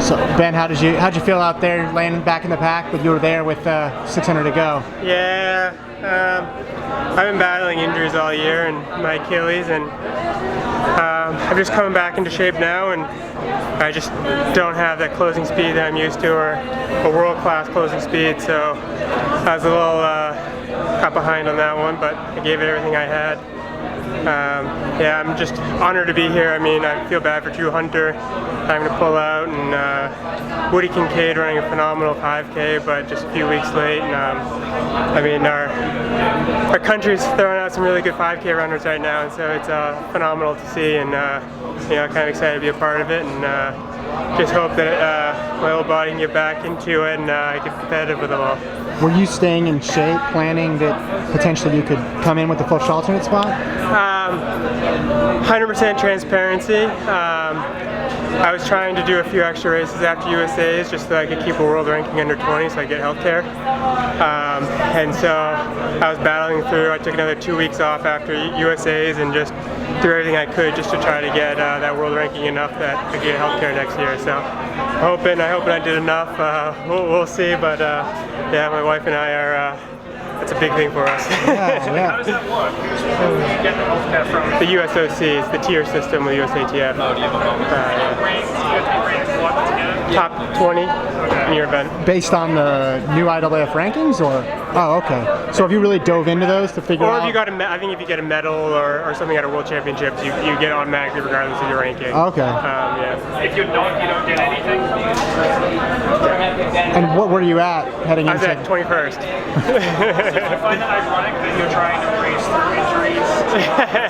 So Ben, how'd you feel out there laying back in the pack, but you were there with 600 to go? Yeah, I've been battling injuries all year and my Achilles, and I'm just coming back into shape now, and I just don't have that closing speed that I'm used to, or a world-class closing speed. So I was a little got behind on that one, but I gave it everything I had. Yeah, I'm just honored to be here. I mean, I feel bad for Drew Hunter having to pull out, and Woody Kincaid running a phenomenal 5K, but just a few weeks late. And I mean, our country's throwing out some really good 5K runners right now, and so it's phenomenal to see, and you know, kind of excited to be a part of it, and just hope that my old body can get back into it and get competitive with them all. Were you staying in shape, planning that potentially you could come in with the first alternate spot? 100% transparency. I was trying to do a few extra races after USA's just so I could keep a world ranking under 20 so I get healthcare. And so I was battling through. I took another 2 weeks off after USA's and just threw everything I could just to try to get that world ranking enough that I could get healthcare next year. So I hoping I did enough. We'll see, but yeah, my wife and I are. That's a big thing for us. Yeah. How does that work? Where do you get the healthcare from? The USOC is the tier system with USATF. Oh, do you have a moment? You have to be ranked what to get it? Top 20 in your event. Based on the new IAAF rankings, or? Oh, okay. So have you really dove into those to figure out? Or if you got I think if you get a medal or something at a World Championships, you get automatically regardless of your ranking. Okay. Yeah. If you're not, you don't get anything. And what were you at heading I was into? at 21st. So do you find it ironic that you're trying to race through injuries to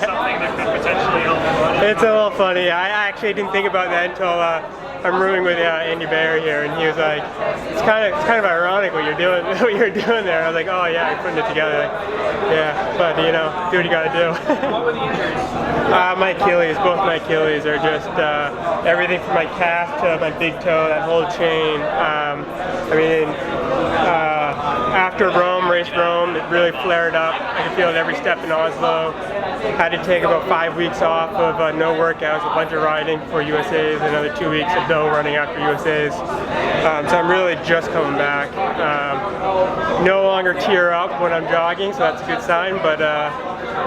something that could potentially help you? It's a little funny. I actually didn't think about that until I'm rooming with Andy Bayer here, and he was like, "It's kind of ironic what you're doing, there." I was like, "Oh yeah, I'm putting it together." Like, yeah, but you know, do what you got to do. What were the injuries? My Achilles, both my Achilles are just everything from my calf to my big toe, that whole chain. I mean, after race Rome, it really flared up. I could feel it every step in Oslo. Had to take about 5 weeks off of no workouts, a bunch of riding for USA's, another 2 weeks of no running after USA's. So I'm really just coming back. No longer tear up when I'm jogging, so that's a good sign, but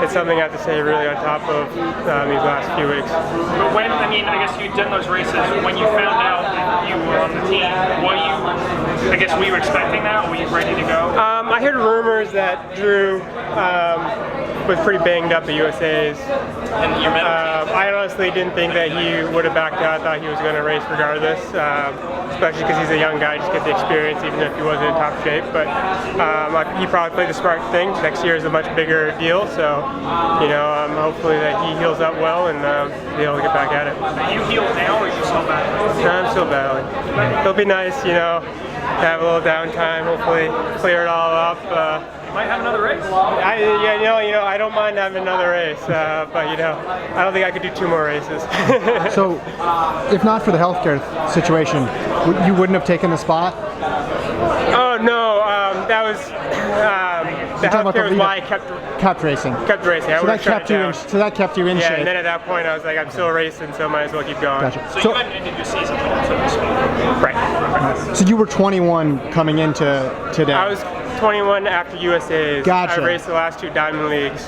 it's something I have to say really on top of these last few weeks. But when, I mean, I guess you'd done those races, when you found out that you were on the team, were you expecting that, or were you ready to go? I heard rumors that Drew was pretty banged up at USA's. And your medal I honestly didn't think that he would have backed out. I thought he was going to race regardless, especially because he's a young guy, just get the experience even if he wasn't in top shape. But he probably played the smart thing. Next year is a much bigger deal, so you know, hopefully that he heals up well and be able to get back at it. Are you healed now, or are you still battling? No, I'm still battling. It'll be nice, you know, to have a little downtime, hopefully clear it all up. You might have another race. I don't mind having another race, but you know, I don't think I could do 2 more races. So, if not for the healthcare situation, you wouldn't have taken the spot? Oh no, that was the healthcare was why I kept racing. Kept racing. So that kept you in yeah, shape. and then at that point I was like, I'm still racing, so might as well keep going. Gotcha. So you hadn't ended your season, so to speak. Right. So you were 21 coming into today. I was 21 after USA's. Gotcha. I raced the last 2 Diamond Leagues.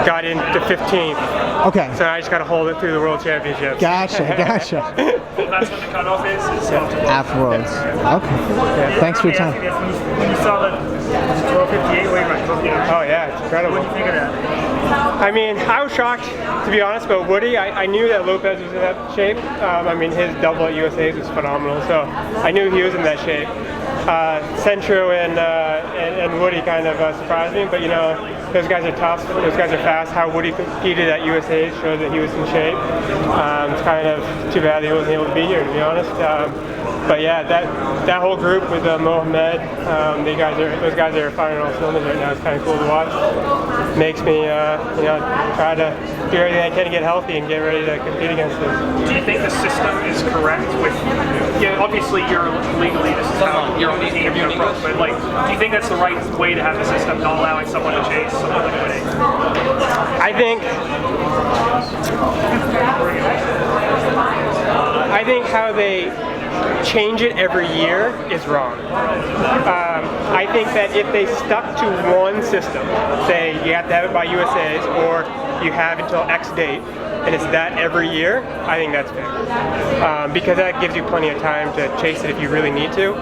Got into 15th. Okay. So I just got to hold it through the World Championships. Gotcha. Well, that's what the cutoff is. IAAF Worlds. Okay. Yeah. Thanks for your time. When you saw the 12:58 weight run, Oh yeah, it's incredible. what do you think of that? I mean, I was shocked, to be honest, about Woody. I knew that Lopez was in that shape. I mean, his double at USA's was phenomenal, so I knew he was in that shape. Centro and Woody kind of surprised me, but you know, those guys are tough, those guys are fast. How Woody competed at USA's showed that he was in shape. It's kind of too bad he wasn't able to be here, to be honest. But yeah, that whole group with Mohamed, those guys are firing all cylinders right now. It's kind of cool to watch. Makes me, you know, try to do everything I can to get healthy and get ready to compete against them. Do you think the system is correct with, obviously you're legally, this is how you're on the team, but like, do you think that's the right way to have the system, not allowing someone to chase someone like Woody? I think how change it every year is wrong. I think that if they stuck to one system, say you have to have it by USA's or you have until X date, and it's that every year, I think that's fair. Because that gives you plenty of time to chase it if you really need to.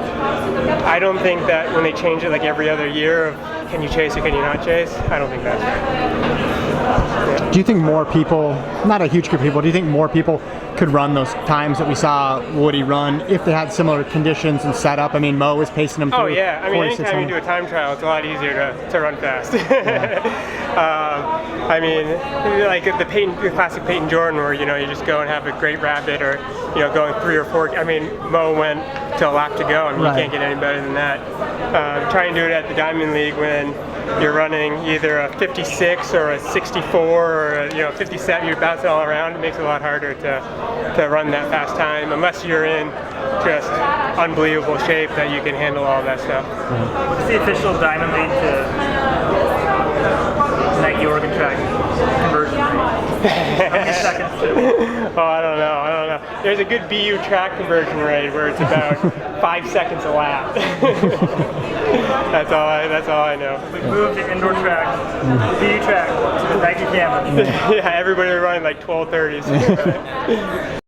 I don't think that when they change it like every other year of can you chase or can you not chase, I don't think that's fair. Do you think more people, not a huge group of people, do you think more people could run those times that we saw Woody run if they had similar conditions and setup? I mean, Mo was pacing them through. Oh yeah, I mean, anytime you 4,600. do a time trial, it's a lot easier to run fast. I mean, like the classic Peyton Jordan, where you just go and have a great rapid, or going 3 or 4. I mean, Mo went to a lap to go. I mean, Right. you can't get any better than that. Try and do it at the Diamond League when you're running either a 56 or a 64 or a 57. You're bouncing all around. It makes it a lot harder to run that fast time, unless you're in just unbelievable shape that you can handle all that stuff. What's the official Diamond League to Nike Oregon track conversion rate? How many seconds to? Oh, I don't know. There's a good BU track conversion rate where it's about 5 seconds a lap. That's all I know. We moved the indoor track, the BU track, to the Nike campus. Yeah, everybody running like 12:30s.